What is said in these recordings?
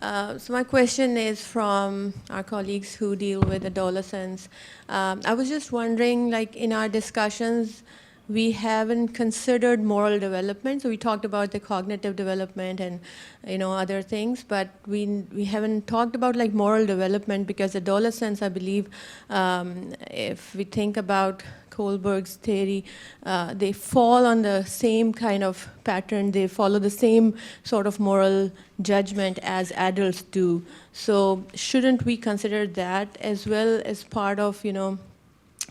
So my question is from our colleagues who deal with adolescents. I was just wondering, like in our discussions, we haven't considered moral development. So we talked about the cognitive development and other things, but we haven't talked about like moral development, because adolescents, I believe, if we think about Kohlberg's theory, they fall on the same kind of pattern. They follow the same sort of moral judgment as adults do. So shouldn't we consider that as well as part of,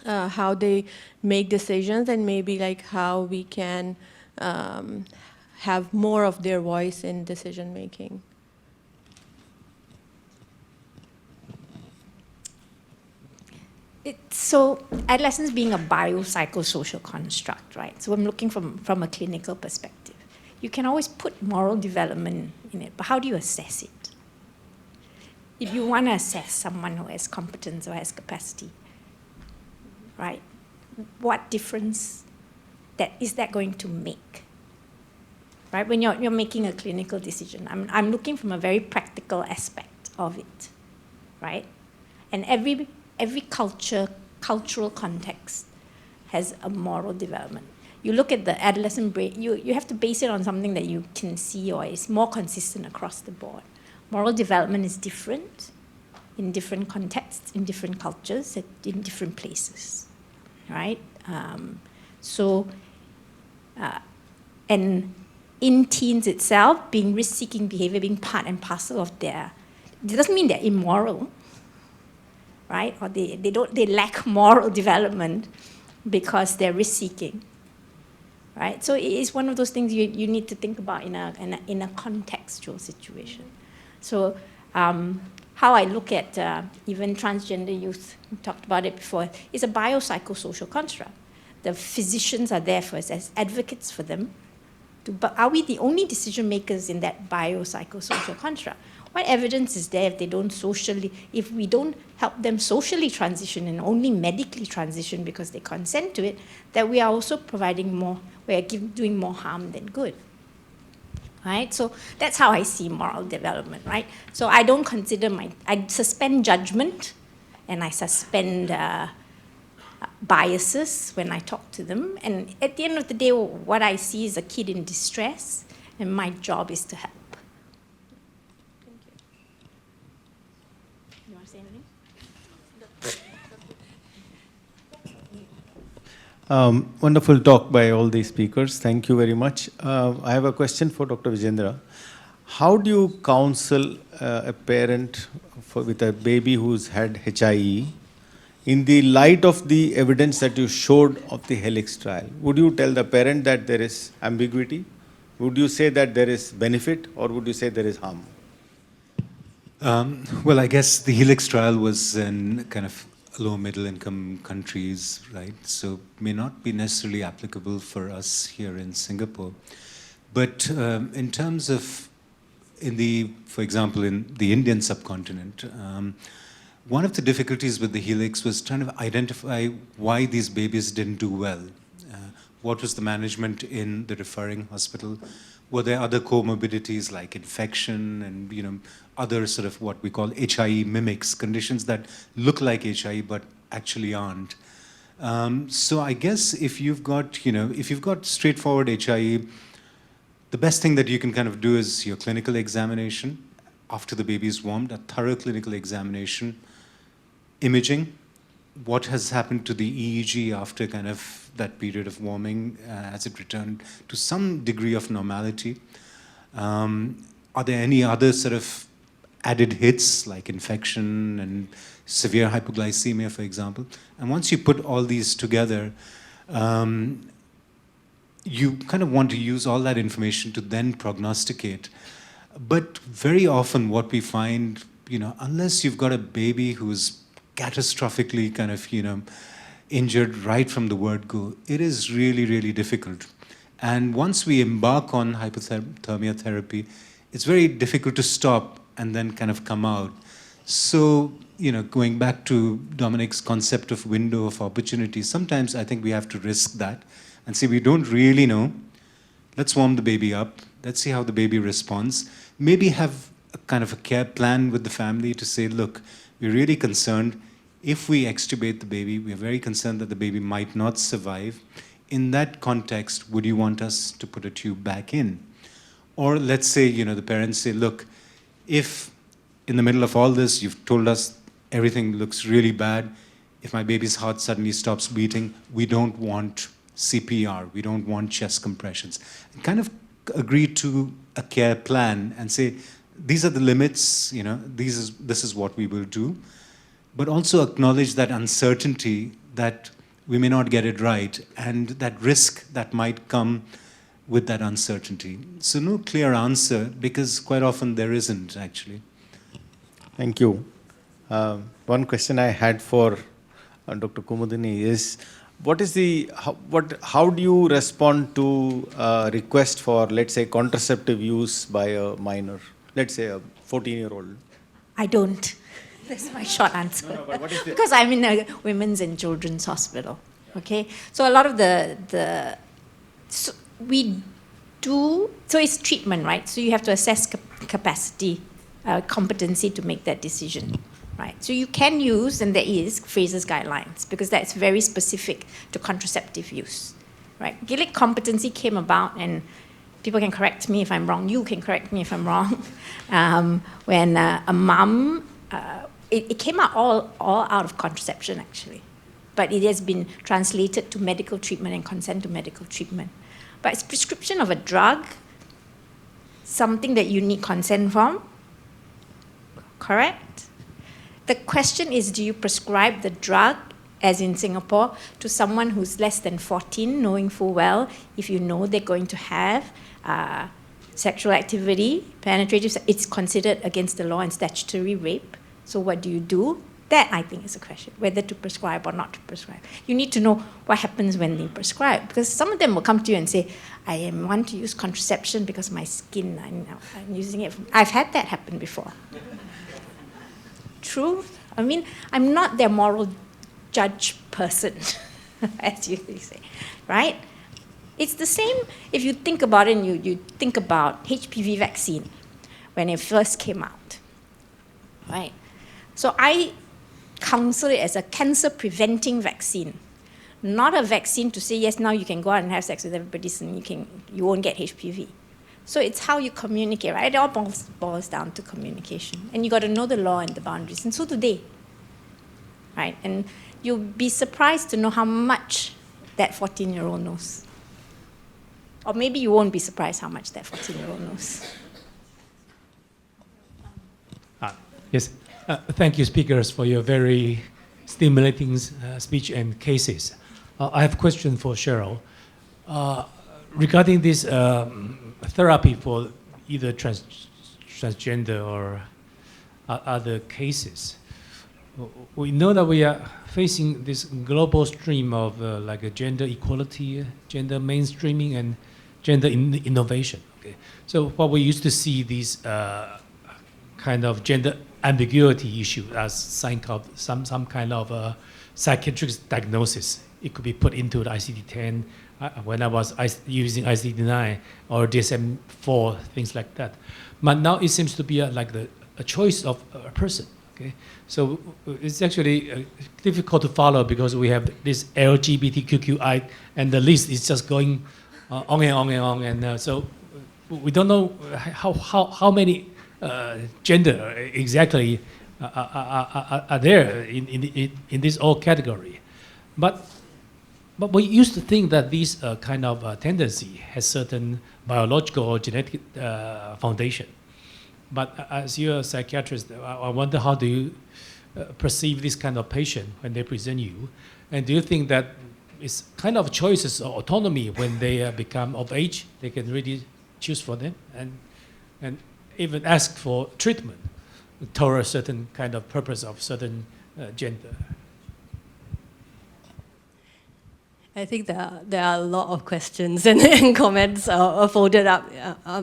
how they make decisions, and maybe like how we can have more of their voice in decision making? So adolescence being a biopsychosocial construct, right? So I'm looking from a clinical perspective. You can always put moral development in it, but how do you assess it? If you want to assess someone who has competence or has capacity, right? What difference is that going to make? Right? When you're making a clinical decision, I'm looking from a very practical aspect of it, right? And every cultural context has a moral development. You look at the adolescent brain, you have to base it on something that you can see or is more consistent across the board. Moral development is different in different contexts, in different cultures, in different places, right? And in teens itself, being risk-seeking behavior being part and parcel of it doesn't mean they're immoral, right? Or they lack moral development because they're risk-seeking, right? So it is one of those things you need to think about in a contextual situation. So how I look at even transgender youth, we talked about it before, is a biopsychosocial construct. The physicians are there for us as advocates for them. But are we the only decision makers in that biopsychosocial construct? What evidence is there if we don't help them socially transition and only medically transition because they consent to it, that we are also doing more harm than good? Right? So that's how I see moral development, right? So I don't I suspend judgment and I suspend biases when I talk to them. And at the end of the day, what I see is a kid in distress, and my job is to help. Thank you. You want to say anything? Wonderful talk by all the speakers. Thank you very much. I have a question for Dr. Vijendra. How do you counsel a parent with a baby who's had HIE in the light of the evidence that you showed of the Helix trial? Would you tell the parent that there is ambiguity? Would you say that there is benefit, or would you say there is harm? Well, I guess the Helix trial was in kind of low middle income countries, right? So may not be necessarily applicable for us here in Singapore. But in terms of, for example, in the Indian subcontinent, one of the difficulties with the Helix was trying to identify why these babies didn't do well. What was the management in the referring hospital? Were there other comorbidities like infection and other sort of what we call HIE mimics, conditions that look like HIE but actually aren't? So I guess if you've got straightforward HIE, the best thing that you can kind of do is your clinical examination after the baby is warmed, a thorough clinical examination, imaging, what has happened to the EEG after kind of that period of warming, has it returned to some degree of normality? Are there any other sort of added hits like infection and severe hypoglycemia, for example? And once you put all these together, you kind of want to use all that information to then prognosticate. But very often what we find, unless you've got a baby who's catastrophically kind of, injured right from the word go, it is really, really difficult. And once we embark on hypothermia therapy, it's very difficult to stop and then kind of come out. So, going back to Dominic's concept of window of opportunity, sometimes I think we have to risk that and say, we don't really know. Let's warm the baby up. Let's see how the baby responds. Maybe have a kind of a care plan with the family to say, look, we're really concerned. If we extubate the baby, we're very concerned that the baby might not survive. In that context, would you want us to put a tube back in? Or let's say, the parents say, look, if in the middle of all this, you've told us everything looks really bad, if my baby's heart suddenly stops beating, we don't want CPR, we don't want chest compressions. And kind of agree to a care plan and say, these are the limits, this is what we will do. But also acknowledge that uncertainty that we may not get it right and that risk that might come with that uncertainty. So no clear answer, because quite often there isn't actually. Thank you. One question I had for Dr. Kumudini is, how do you respond to a request for, let's say, contraceptive use by a minor, let's say a 14-year-old? I don't. That's my short answer. No, but what is the... Because I'm in a women's and children's hospital. Okay, so a lot of so it's treatment, right? So you have to assess capacity, competency to make that decision, right? So you can use, and there is, Fraser's guidelines, because that's very specific to contraceptive use, right? Gilead competency came about, and people can correct me if I'm wrong, you can correct me if I'm wrong, when a mom, it came out all out of contraception, actually. But it has been translated to medical treatment and consent to medical treatment. But it's prescription of a drug, something that you need consent from, correct? The question is, do you prescribe the drug, as in Singapore, to someone who's less than 14, knowing full well, if you know they're going to have sexual activity, penetrative, it's considered against the law and statutory rape. So what do you do? That, I think, is a question, whether to prescribe or not to prescribe. You need to know what happens when they prescribe, because some of them will come to you and say, I want to use contraception because my skin, I'm using it. I've had that happen before. True. I mean, I'm not their moral judge person, as you say, right? It's the same if you think about it, and you think about HPV vaccine when it first came out, right? So I counsel it as a cancer-preventing vaccine, not a vaccine to say, yes, now you can go out and have sex with everybody and you won't get HPV. So it's how you communicate, right? It all boils down to communication. And you got to know the law and the boundaries, and so do they, right? And you'll be surprised to know how much that 14-year-old knows. Or maybe you won't be surprised how much that 14-year-old knows. Yes. Thank you, speakers, for your very stimulating speech and cases. I have a question for Cheryl. Regarding this therapy for either transgender or other cases, we know that we are facing this global stream of like a gender equality, gender mainstreaming, and gender innovation. Okay? So what we used to see these kind of gender ambiguity issue as some kind of psychiatric diagnosis. It could be put into the ICD-10 when I was using ICD-9 or DSM-4, things like that. But now it seems to be like a choice of a person. Okay, so it's actually difficult to follow because we have this LGBTQI and the list is just going on and on and on, and so we don't know how many gender exactly are there in this old category, but we used to think that this kind of tendency has certain biological or genetic foundation. But as you're a psychiatrist, I wonder how do you perceive this kind of patient when they present you, and do you think that it's kind of choices or autonomy when they become of age, they can really choose for them and even ask for treatment toward a certain kind of purpose of certain gender? I think there are a lot of questions and comments folded up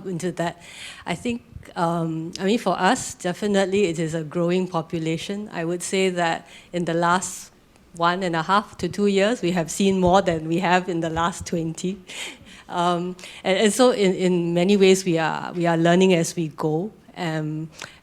into that. I think, I mean, for us, definitely it is a growing population. I would say that in the last 1.5 to 2 years, we have seen more than we have in the last 20. And so in many ways, we are learning as we go.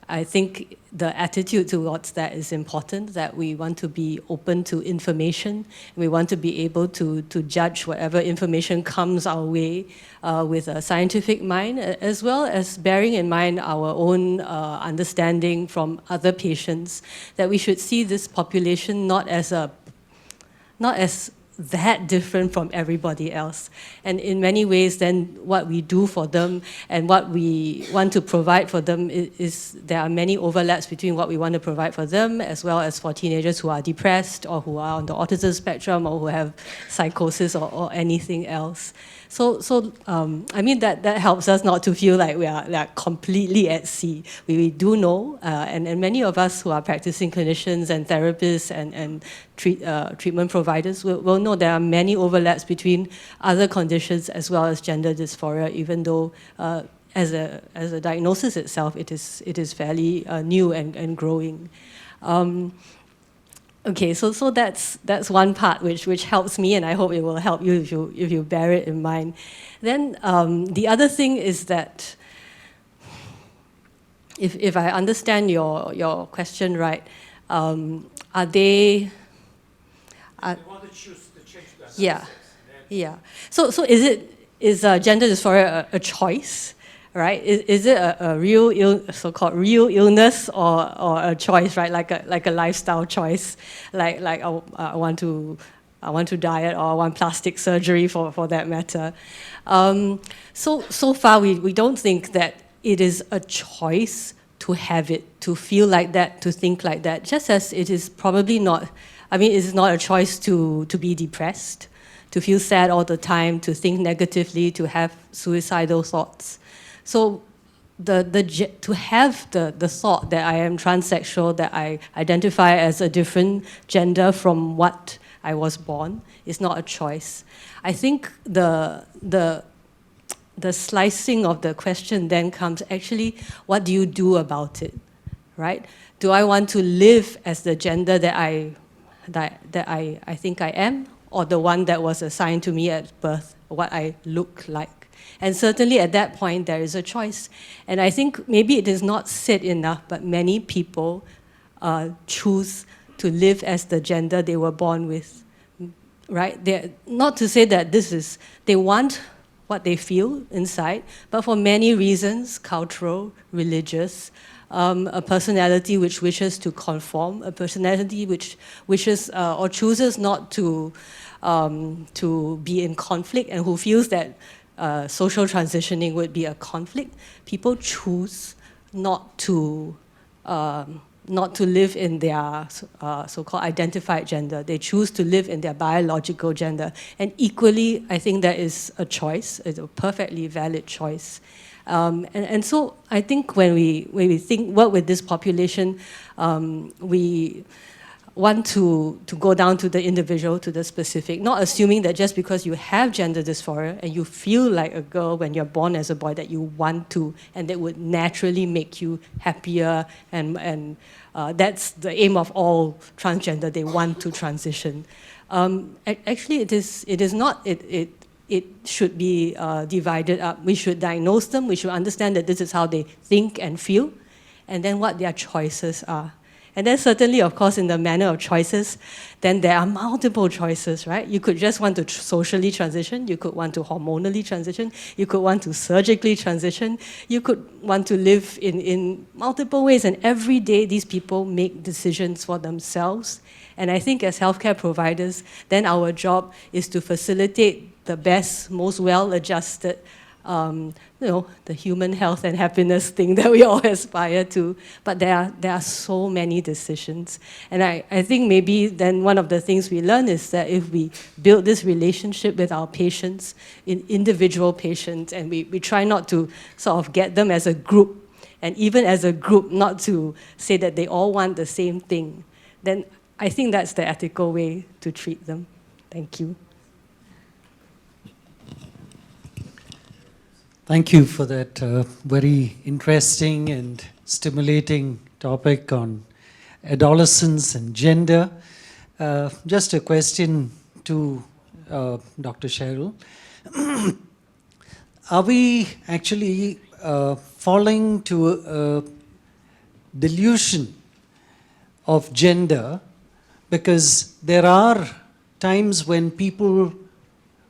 I think the attitude towards that is important, that we want to be open to information. We want to be able to judge whatever information comes our way with a scientific mind, as well as bearing in mind our own understanding from other patients, that we should see this population not as that different from everybody else. And in many ways, then what we do for them and what we want to provide for them is there are many overlaps between what we want to provide for them as well as for teenagers who are depressed or who are on the autism spectrum or who have psychosis or anything else. So I mean, that helps us not to feel like we are completely at sea. We do know, and many of us who are practicing clinicians and therapists and treatment providers will know there are many overlaps between other conditions as well as gender dysphoria, even though as a diagnosis itself, it is fairly new and growing. Okay, so that's one part which helps me, and I hope it will help you if you bear it in mind. Then the other thing is that if I understand your question right, are they? They want to choose to change the analysis. Yeah, yeah. So is gender dysphoria a choice? Right? Is it a real so-called real illness or a choice, right? Like a lifestyle choice, like I want to diet or I want plastic surgery for that matter. So far we don't think that it is a choice to have it, to feel like that, to think like that. Just as it is probably not. I mean, it's not a choice to be depressed, to feel sad all the time, to think negatively, to have suicidal thoughts. So to have the thought that I am transsexual, that I identify as a different gender from what I was born, is not a choice. I think the slicing of the question then comes, actually, what do you do about it, right? Do I want to live as the gender that I think I am, or the one that was assigned to me at birth, what I look like? And certainly at that point, there is a choice. And I think maybe it is not said enough, but many people choose to live as the gender they were born with, right? Not to say that they want what they feel inside, but for many reasons, cultural, religious, a personality which wishes to conform, a personality which wishes or chooses not to be in conflict, and who feels that social transitioning would be a conflict. People choose not to live in their so-called identified gender. They choose to live in their biological gender. And equally, I think that is a choice. It's a perfectly valid choice. And so I think when we work with this population, we want to go down to the individual, to the specific, not assuming that just because you have gender dysphoria and you feel like a girl when you're born as a boy, that you want to, and that would naturally make you happier, and that's the aim of all transgender. They want to transition. Actually, it is not. It should be divided up. We should diagnose them. We should understand that this is how they think and feel, and then what their choices are. And then certainly, of course, in the manner of choices, then there are multiple choices, right? You could just want to socially transition. You could want to hormonally transition. You could want to surgically transition. You could want to live in multiple ways. And every day, these people make decisions for themselves. And I think as healthcare providers, then our job is to facilitate the best, most well-adjusted, the human health and happiness thing that we all aspire to. But there are so many decisions. And I think maybe then one of the things we learn is that if we build this relationship with our patients, individual patients, and we try not to sort of get them as a group, and even as a group not to say that they all want the same thing, then I think that's the ethical way to treat them. Thank you. Thank you for that very interesting and stimulating topic on adolescence and gender. Just a question to Dr. Cheryl. Are we actually falling to a delusion of gender, because there are times when people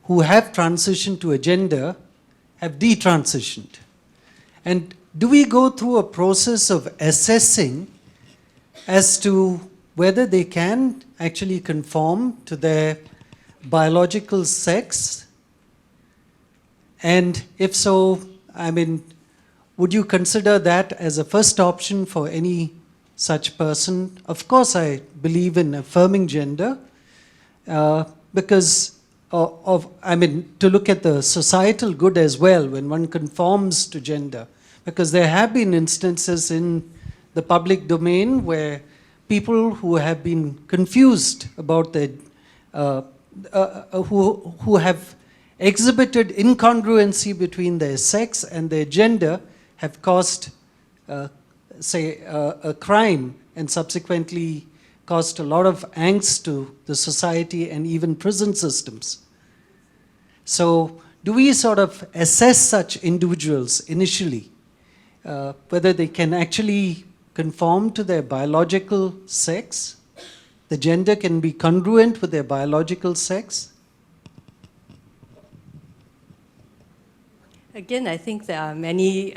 who have transitioned to a gender have detransitioned. And do we go through a process of assessing as to whether they can actually conform to their biological sex? And if so, I mean, would you consider that as a first option for any such person? Of course, I believe in affirming gender, because to look at the societal good as well when one conforms to gender. Because there have been instances in the public domain where people who have been confused about their, who have exhibited incongruency between their sex and their gender have caused, say, a crime, and subsequently caused a lot of angst to the society and even prison systems. So do we sort of assess such individuals initially, whether they can actually conform to their biological sex? The gender can be congruent with their biological sex? Again, I think there are many,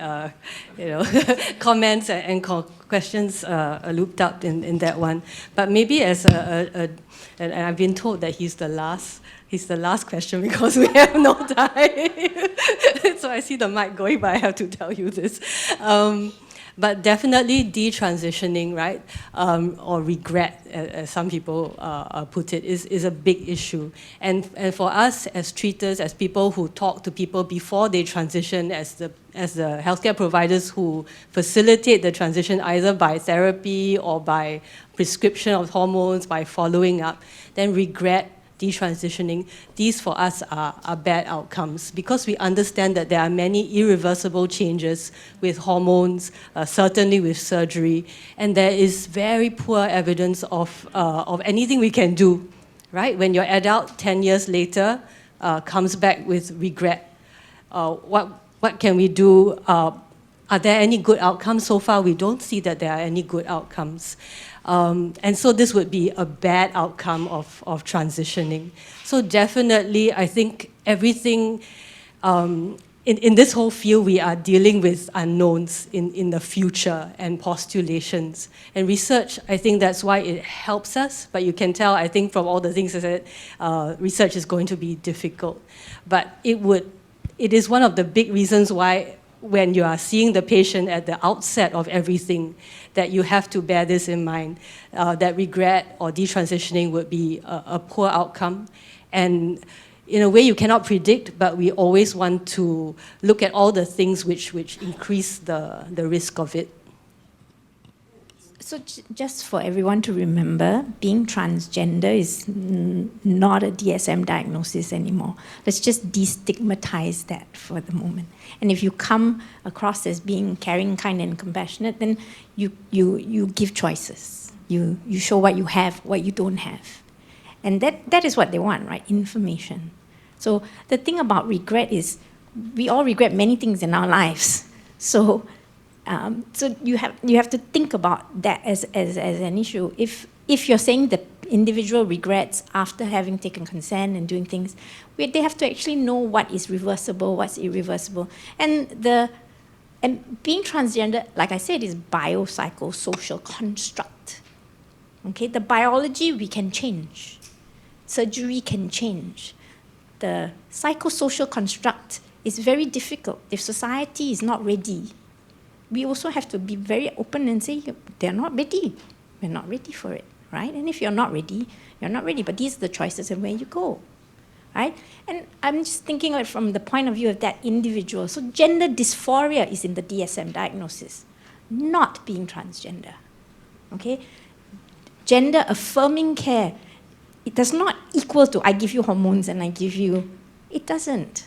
comments and questions looped up in that one. But maybe as and I've been told that he's the last question because we have no time. So I see the mic going, but I have to tell you this. But definitely detransitioning, right, or regret, as some people put it, is a big issue. And for us as treaters, as people who talk to people before they transition, as the healthcare providers who facilitate the transition either by therapy or by prescription of hormones, by following up, then regret, detransitioning, these for us are bad outcomes because we understand that there are many irreversible changes with hormones, certainly with surgery, and there is very poor evidence of anything we can do, right? When your adult 10 years later comes back with regret, what can we do? Are there any good outcomes? So far, we don't see that there are any good outcomes. And so this would be a bad outcome of transitioning. So definitely, I think everything, in this whole field, we are dealing with unknowns in the future and postulations. And research, I think that's why it helps us, but you can tell, I think from all the things I said, research is going to be difficult. But it is one of the big reasons why when you are seeing the patient at the outset of everything, that you have to bear this in mind, that regret or detransitioning would be a poor outcome. And in a way you cannot predict, but we always want to look at all the things which increase the risk of it. So just for everyone to remember, being transgender is not a DSM diagnosis anymore. Let's just destigmatize that for the moment. And if you come across as being caring, kind, and compassionate, then you give choices. You show what you have, what you don't have. And that is what they want, right? Information. So the thing about regret is we all regret many things in our lives. So you have to think about that as an issue. If you're saying the individual regrets after having taken consent and doing things, they have to actually know what is reversible, what's irreversible. And being transgender, like I said, is biopsychosocial construct. Okay, the biology we can change. Surgery can change. The psychosocial construct is very difficult. If society is not ready, we also have to be very open and say, they're not ready. We're not ready for it, right? And if you're not ready, you're not ready. But these are the choices and where you go, right? And I'm just thinking of it from the point of view of that individual. So gender dysphoria is in the DSM diagnosis, not being transgender, okay? Gender affirming care, it does not equal to I give you hormones and I give you, it doesn't,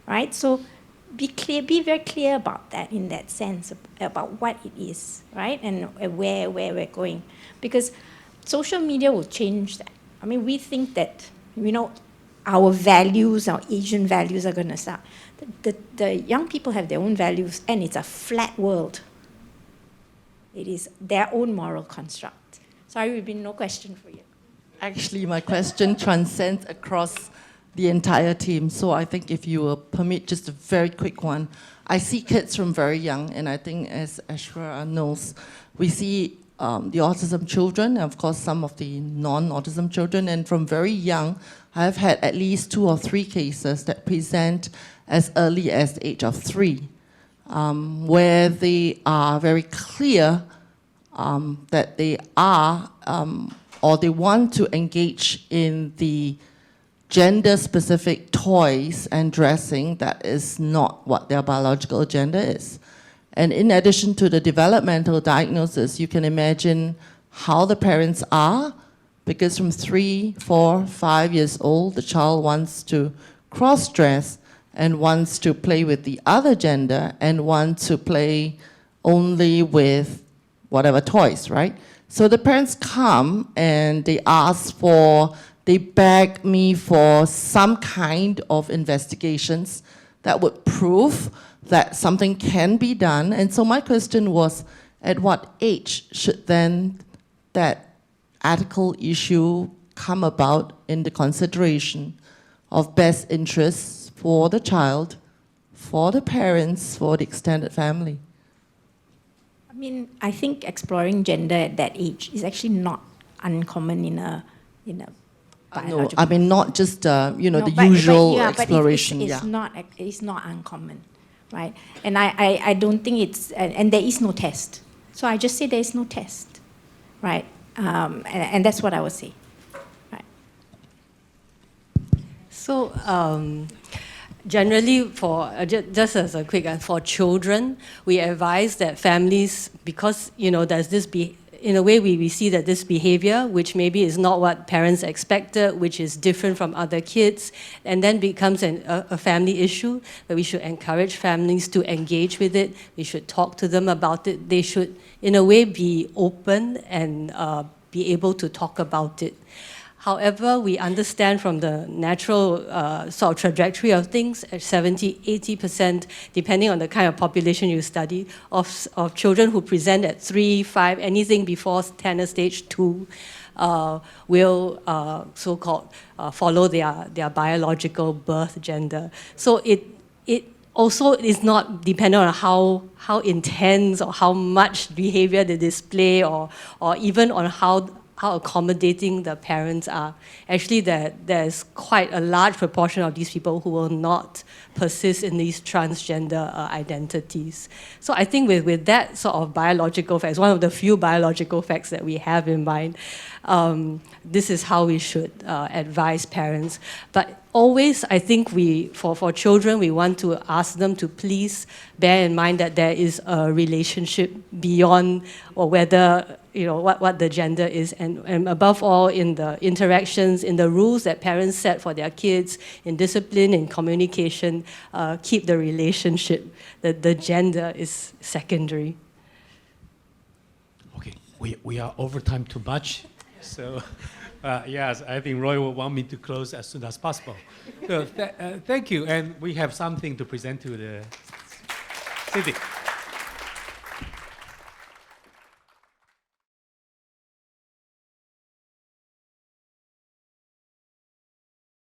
right? So be very clear about that in that sense, about what it is, right? And where we're going. Because social media will change that. I mean, we think that, our values, our Asian values are going to start. The young people have their own values, and it's a flat world. It is their own moral construct. Sorry, we've been no question for you. Actually, my question transcends across the entire team. So I think if you will permit just a very quick one. I see kids from very young, and I think as Ashra knows, we see the autism children, and of course some of the non-autism children, and from very young, I've had at least 2 or 3 cases that present as early as the age of 3, where they are very clear that they are or they want to engage in the gender-specific toys and dressing that is not what their biological gender is. And in addition to the developmental diagnosis, you can imagine how the parents are, because from 3, 4, 5 years old, the child wants to cross-dress and wants to play with the other gender and wants to play only with whatever toys, right? So the parents come and they ask for, they beg me for some kind of investigations that would prove that something can be done. And so my question was, at what age should then that ethical issue come about in the consideration of best interests for the child, for the parents, for the extended family? I mean, I think exploring gender at that age is actually not uncommon in a No, biological. I mean not just the but usual yeah, exploration. But it's not uncommon, right? And I don't think it's, and there is no test. So I just say there is no test, right? And that's what I would say, right? So generally, for just as a quick, for children, we advise that families, because there's this in a way we see that this behavior, which maybe is not what parents expected, which is different from other kids, and then becomes a family issue, that we should encourage families to engage with it. We should talk to them about it. They should, in a way, be open and be able to talk about it. However, we understand from the natural sort of trajectory of things, at 70, 80%, depending on the kind of population you study, of children who present at 3, 5, anything before Tanner stage 2, will so-called follow their biological birth gender. So it also is not dependent on how intense or how much behavior they display, or even on how accommodating the parents are. Actually, there's quite a large proportion of these people who will not persist in these transgender identities. So I think with that sort of biological facts, one of the few biological facts that we have in mind, this is how we should advise parents. But always, I think for children, we want to ask them to please bear in mind that there is a relationship beyond, or whether what the gender is, and above all, in the interactions, in the rules that parents set for their kids, in discipline, in communication, keep the relationship. The gender is secondary. Okay, we are over time too much. So, yes, I think Roy will want me to close as soon as possible. So, thank you, and we have something to present to the city.